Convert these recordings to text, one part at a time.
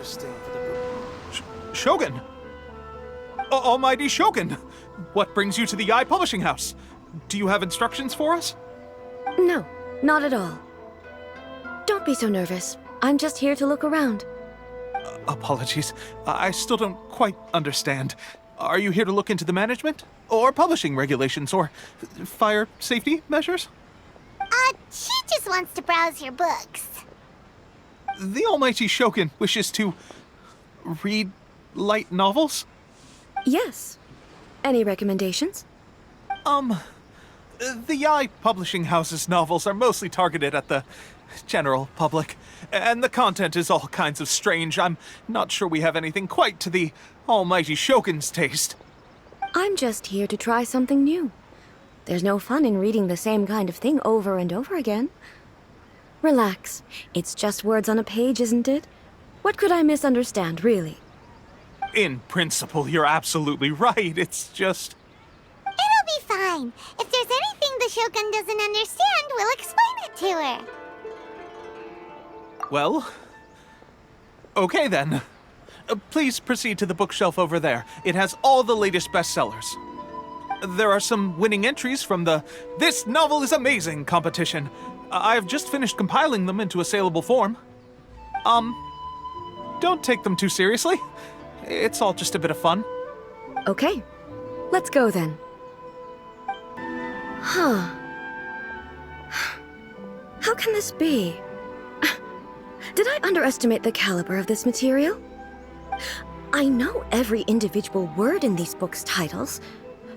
interesting for the... Shogun! Almighty Shogun! What brings you to the Publishing House? Do you have instructions for us? No, not at all. Don't be so nervous. I'm just here to look around. Apologies. I still don't quite understand. Are you here to look into the management? Or publishing regulations? Or fire safety measures? She just wants to browse your books. The Almighty Shogun wishes to... read light novels? Yes. Any recommendations? The Publishing House's novels are mostly targeted at the general public, and the content is all kinds of strange. I'm not sure we have anything quite to the Almighty Shogun's taste. I'm just here to try something new. There's no fun in reading the same kind of thing over and over again. Relax. It's just words on a page, isn't it? What could I misunderstand, really? In principle, you're absolutely right. It's just... It'll be fine. If there's anything the Shogun doesn't understand, we'll explain it to her. Well... okay then. Please proceed to the bookshelf over there. It has all the latest bestsellers. There are some winning entries from the This Novel is Amazing competition. I've just finished compiling them into a saleable form. Don't take them too seriously. It's all just a bit of fun. Okay. Let's go then. Huh. How can this be? Did I underestimate the caliber of this material? I know every individual word in these books' titles,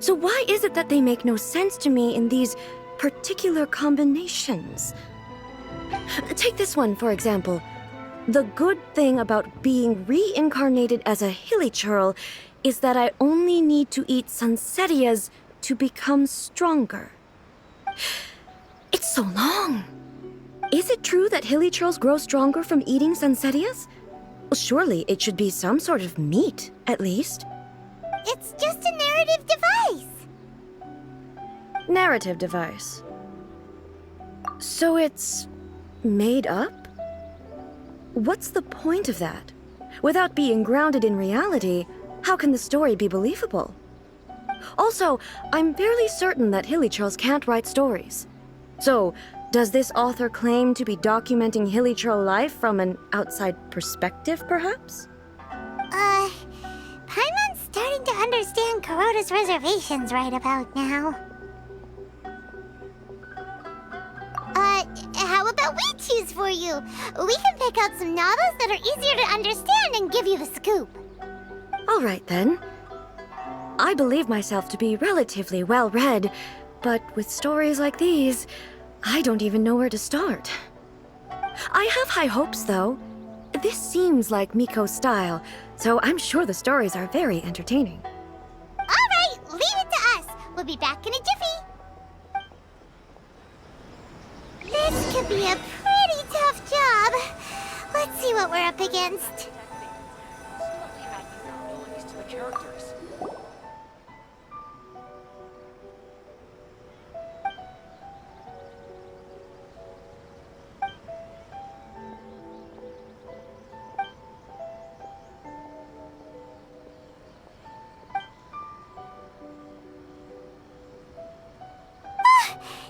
so why is it that they make no sense to me in these particular combinations? Take this one, for example. The good thing about being reincarnated as a hilichurl is that I only need to eat sunsetias to become stronger. It's so long. Is it true that hilichurls grow stronger from eating sunsetias? Well, surely it should be some sort of meat, at least. It's just a narrative device. Narrative device. So it's made up? What's the point of that? Without being grounded in reality, how can the story be believable? Also, I'm fairly certain that hilichurls can't write stories. So, does this author claim to be documenting hilichurl life from an outside perspective, perhaps? Paimon's starting to understand Kuroda's reservations right about now. How about we choose for you? We can pick out some novels that are easier to understand and give you the scoop. All right, then. I believe myself to be relatively well-read, but with stories like these, I don't even know where to start. I have high hopes, though. This seems like Miko's style, so I'm sure the stories are very entertaining. All right, leave it to us. We'll be back in a jiffy. This could be a pretty tough job. Let's see what we're up against.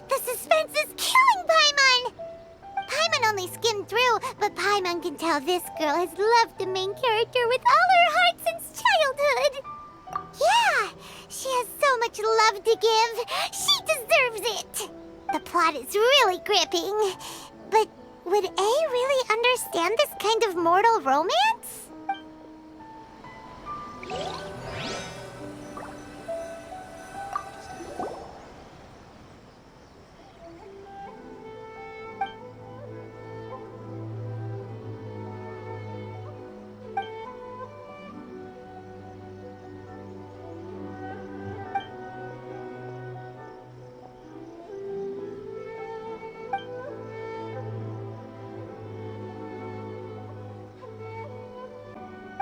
The suspense is killing Paimon! Paimon only skimmed through, but Paimon can tell this girl has loved the main character with all her heart since childhood. Yeah, she has so much love to give. She deserves it. The plot is really gripping. But would A really understand this kind of mortal romance?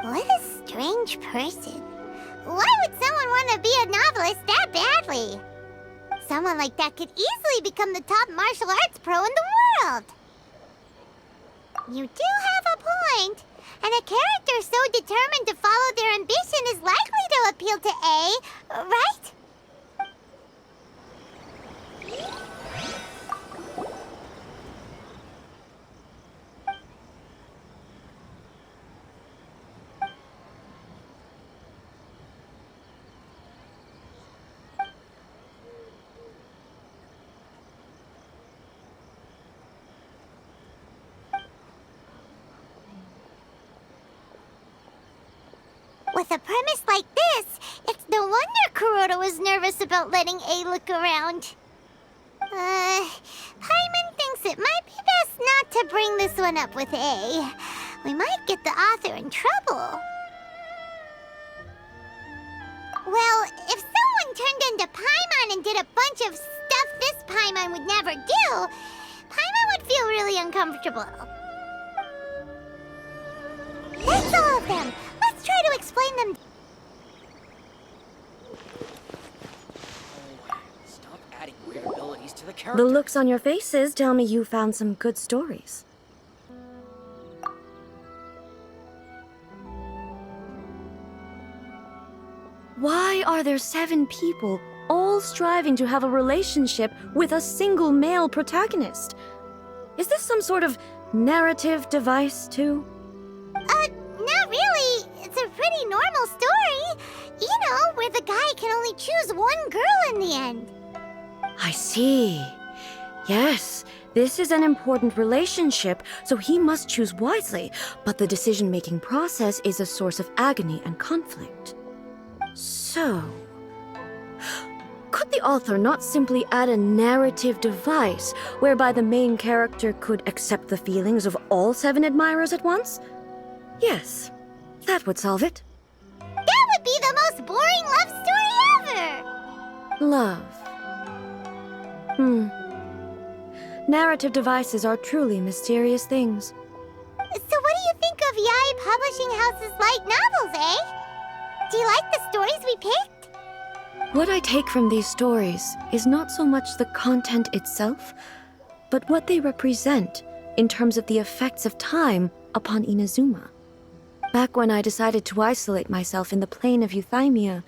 What a strange person. Why would someone want to be a novelist that badly? Someone like that could easily become the top martial arts pro in the world. You do have a point. And a character so determined to follow their ambition is likely to appeal to A, right? With a premise like this, it's no wonder Kuroda was nervous about letting A look around. Paimon thinks it might be best not to bring this one up with A. We might get the author in trouble. Well, if someone turned into Paimon and did a bunch of stuff this Paimon would never do, Paimon would feel really uncomfortable. That's all of them. Let's try to explain them. Stop adding weird abilities to the character. The looks on your faces tell me you found some good stories. Why are there 7 people all striving to have a relationship with a single male protagonist? Is this some sort of narrative device, too? Not really. It's a pretty normal story. You know, where the guy can only choose one girl in the end. I see. Yes, this is an important relationship, so he must choose wisely, but the decision-making process is a source of agony and conflict. So, could the author not simply add a narrative device whereby the main character could accept the feelings of all 7 admirers at once? Yes, that would solve it. That would be the most boring love story ever! Love. Narrative devices are truly mysterious things. So what do you think of Yae Publishing House's light novels, eh? Do you like the stories we picked? What I take from these stories is not so much the content itself, but what they represent in terms of the effects of time upon Inazuma. Back when I decided to isolate myself in the plane of Euthymia,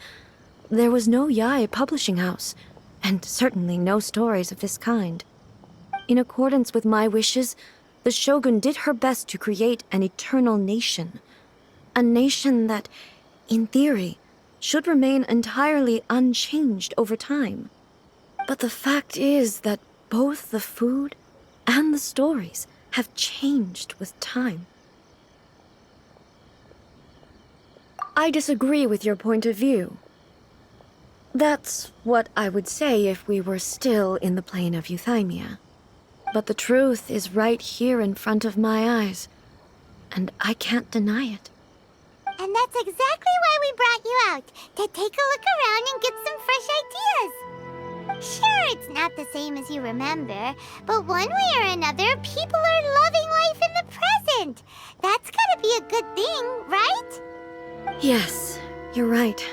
there was no Yae Publishing House, and certainly no stories of this kind. In accordance with my wishes, the Shogun did her best to create an eternal nation. A nation that, in theory, should remain entirely unchanged over time. But the fact is that both the food and the stories have changed with time. I disagree with your point of view. That's what I would say if we were still in the plane of Euthymia. But the truth is right here in front of my eyes, and I can't deny it. And that's exactly why we brought you out, to take a look around and get some fresh ideas. Sure, it's not the same as you remember, but one way or another, people are loving life in the present. That's gotta be a good thing, right? Yes, you're right.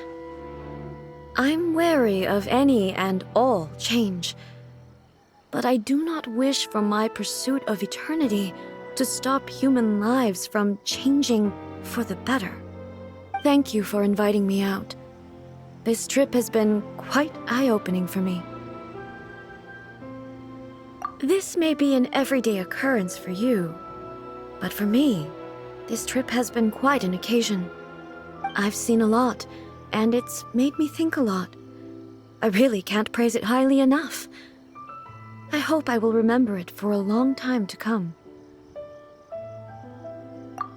I'm wary of any and all change. But I do not wish for my pursuit of eternity to stop human lives from changing for the better. Thank you for inviting me out. This trip has been quite eye-opening for me. This may be an everyday occurrence for you, but for me, this trip has been quite an occasion. I've seen a lot, and it's made me think a lot. I really can't praise it highly enough. I hope I will remember it for a long time to come.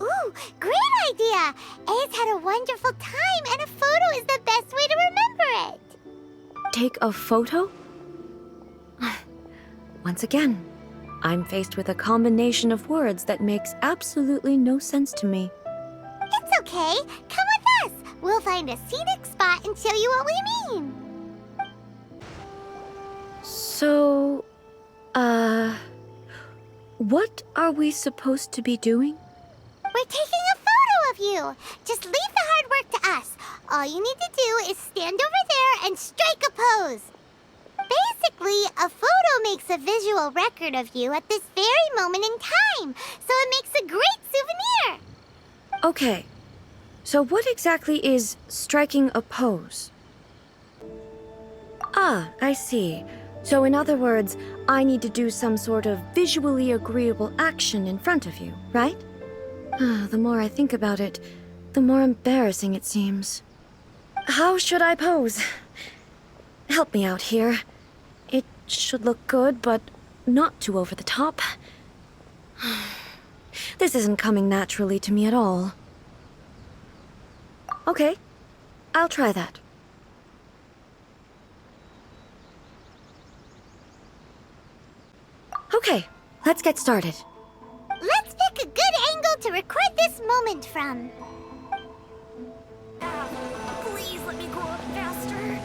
Ooh, great idea! A's had a wonderful time, and a photo is the best way to remember it. Take a photo? Once again, I'm faced with a combination of words that makes absolutely no sense to me. It's okay. Come with us. We'll find a scenic spot and show you what we mean. So, what are we supposed to be doing? We're taking a photo of you. Just leave the hard work to us. All you need to do is stand over there and strike a pose. Basically, a photo makes a visual record of you at this very moment in time, so it makes a great souvenir. Okay, so what exactly is striking a pose? Ah, I see. So in other words, I need to do some sort of visually agreeable action in front of you, right? The more I think about it, the more embarrassing it seems. How should I pose? Help me out here. It should look good, but not too over the top. This isn't coming naturally to me at all. Okay, I'll try that. Okay, let's get started. Let's pick a good angle to record this moment from. Please let me grow up faster.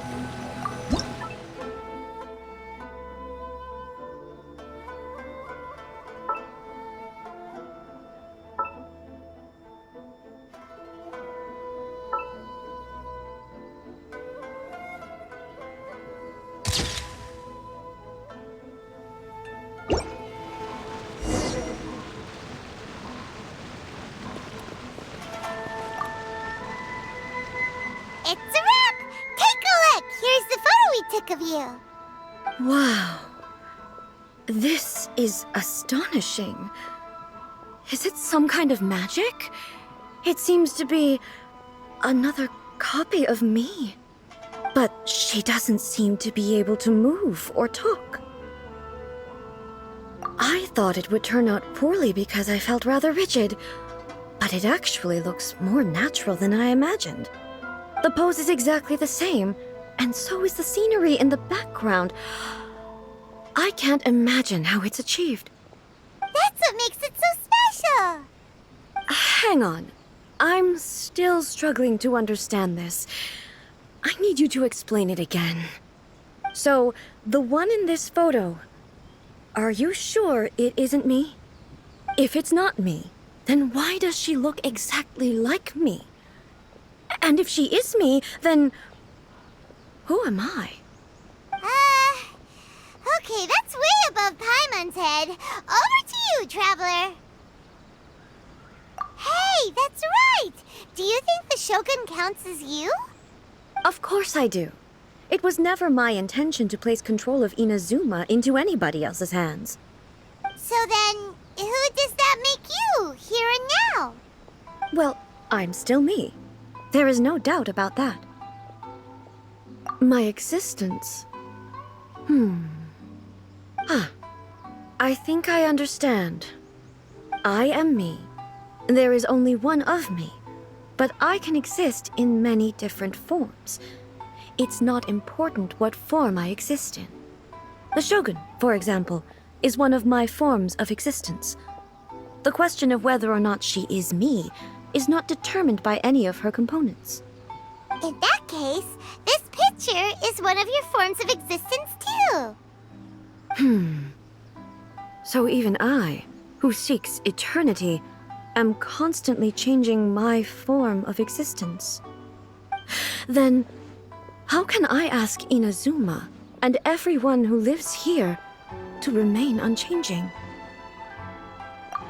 It's a wrap! Take a look! Here's the photo we took of you. Wow. This is astonishing. Is it some kind of magic? It seems to be another copy of me. But she doesn't seem to be able to move or talk. I thought it would turn out poorly because I felt rather rigid, but it actually looks more natural than I imagined. The pose is exactly the same, and so is the scenery in the background. I can't imagine how it's achieved. That's what makes it so special! Hang on. I'm still struggling to understand this. I need you to explain it again. So, the one in this photo, are you sure it isn't me? If it's not me, then why does she look exactly like me? And if she is me, then who am I? Okay, that's way above Paimon's head. Over to you, Traveler. Hey, that's right! Do you think the Shogun counts as you? Of course I do. It was never my intention to place control of Inazuma into anybody else's hands. So then, who does that make you, here and now? Well, I'm still me. There is no doubt about that. My existence. I think I understand. I am me. There is only one of me, but I can exist in many different forms. It's not important what form I exist in. The Shogun, for example, is one of my forms of existence. The question of whether or not she is me is not determined by any of her components. In that case, this picture is one of your forms of existence too. So even I, who seeks eternity, am constantly changing my form of existence. Then, how can I ask Inazuma and everyone who lives here to remain unchanging?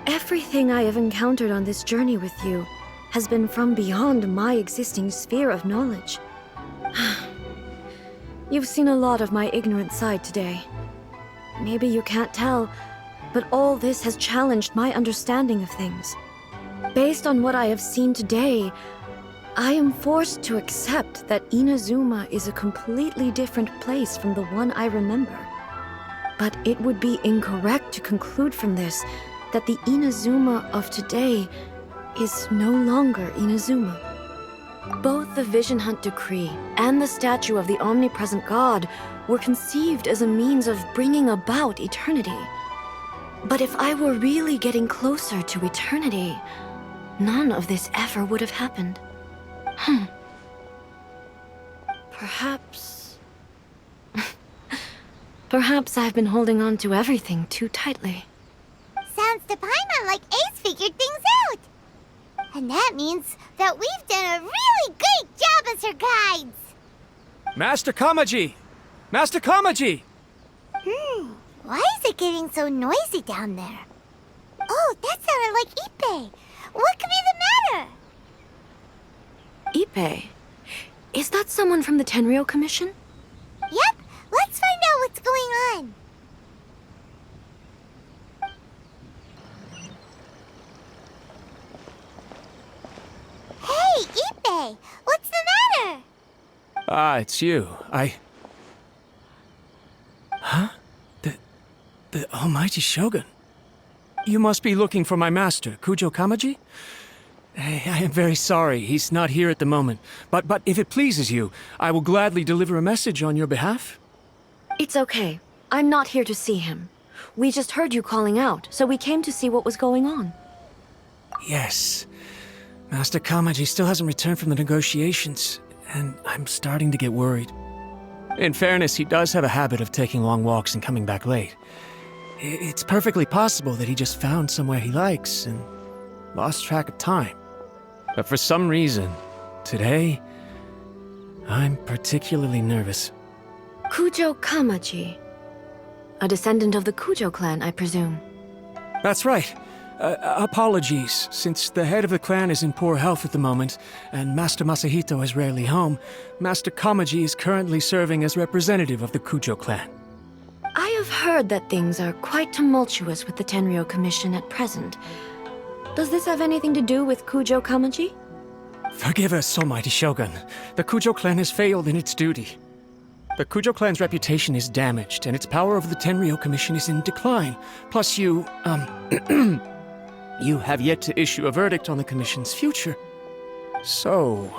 Everything I have encountered on this journey with you has been from beyond my existing sphere of knowledge. You've seen a lot of my ignorant side today. Maybe you can't tell, but all this has challenged my understanding of things. Based on what I have seen today, I am forced to accept that Inazuma is a completely different place from the one I remember. But it would be incorrect to conclude from this that the Inazuma of today is no longer Inazuma. Both the Vision Hunt Decree and the statue of the omnipresent God were conceived as a means of bringing about eternity. But if I were really getting closer to eternity, none of this ever would have happened. Perhaps... Perhaps I've been holding on to everything too tightly. Sounds to Paimon like Ace figured things out. And that means that we've done a really great job as her guides. Master Kamaji! Master Kamaji! Why is it getting so noisy down there? Oh, that sounded like Ippei. What could be the matter? Ippei. Is that someone from the Tenryou Commission? Yep, let's find out what's going on. Hey, Ippei, what's the matter? Ah, it's you. Huh? The almighty Shogun. You must be looking for my master, Kujo Kamaji? I am very sorry, he's not here at the moment. But if it pleases you, I will gladly deliver a message on your behalf. It's okay. I'm not here to see him. We just heard you calling out, so we came to see what was going on. Yes. Master Kamaji still hasn't returned from the negotiations, and I'm starting to get worried. In fairness, he does have a habit of taking long walks and coming back late. It's perfectly possible that he just found somewhere he likes and lost track of time. But for some reason, today, I'm particularly nervous. Kujo Kamaji. A descendant of the Kujo clan, I presume. That's right. Apologies, since the head of the clan is in poor health at the moment, and Master Masahito is rarely home, Master Kamaji is currently serving as representative of the Kujo clan. I have heard that things are quite tumultuous with the Tenryou Commission at present. Does this have anything to do with Kujo Kamaji? Forgive us, almighty Shogun. The Kujo clan has failed in its duty. The Kujo clan's reputation is damaged, and its power over the Tenryou Commission is in decline. Plus you have yet to issue a verdict on the Commission's future. So,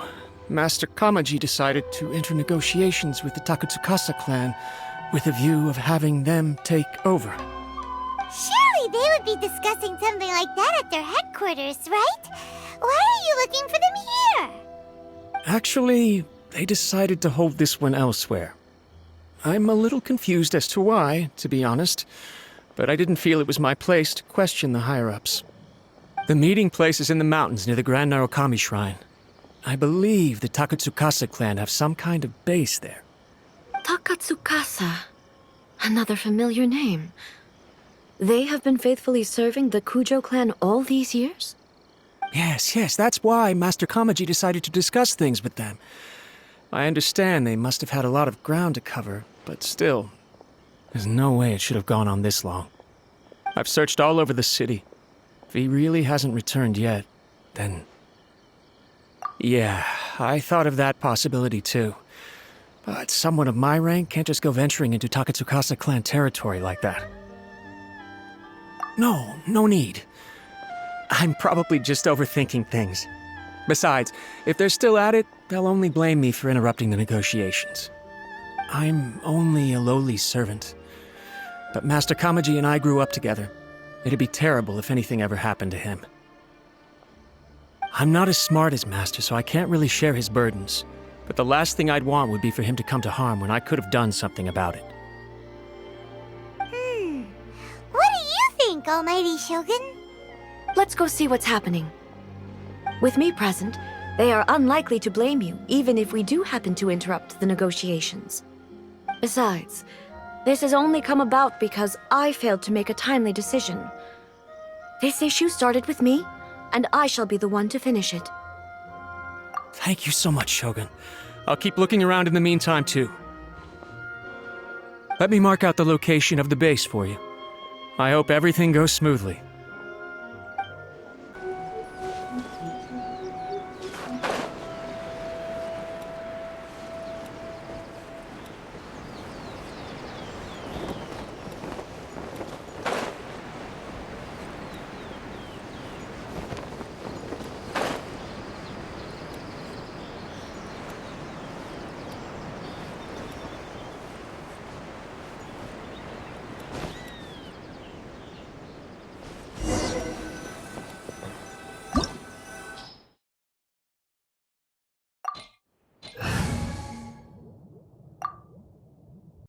Master Kamaji decided to enter negotiations with the Takatsukasa clan with a view of having them take over. Surely they would be discussing something like that at their headquarters, right? Why are you looking for them here? Actually, they decided to hold this one elsewhere. I'm a little confused as to why, to be honest, but I didn't feel it was my place to question the higher-ups. The meeting place is in the mountains near the Grand Narukami Shrine. I believe the Takatsukasa clan have some kind of base there. Takatsukasa. Another familiar name. They have been faithfully serving the Kujo clan all these years? Yes, that's why Master Kamaji decided to discuss things with them. I understand they must have had a lot of ground to cover, but still, there's no way it should have gone on this long. I've searched all over the city. If he really hasn't returned yet, then... Yeah, I thought of that possibility too. But someone of my rank can't just go venturing into Takatsukasa clan territory like that. No need. I'm probably just overthinking things. Besides, if they're still at it, they'll only blame me for interrupting the negotiations. I'm only a lowly servant. But Master Kamaji and I grew up together. It'd be terrible if anything ever happened to him. I'm not as smart as Master, so I can't really share his burdens. But the last thing I'd want would be for him to come to harm when I could have done something about it. What do you think, Almighty Shogun? Let's go see what's happening. With me present, they are unlikely to blame you, even if we do happen to interrupt the negotiations. Besides, this has only come about because I failed to make a timely decision. This issue started with me, and I shall be the one to finish it. Thank you so much, Shogun. I'll keep looking around in the meantime, too. Let me mark out the location of the base for you. I hope everything goes smoothly.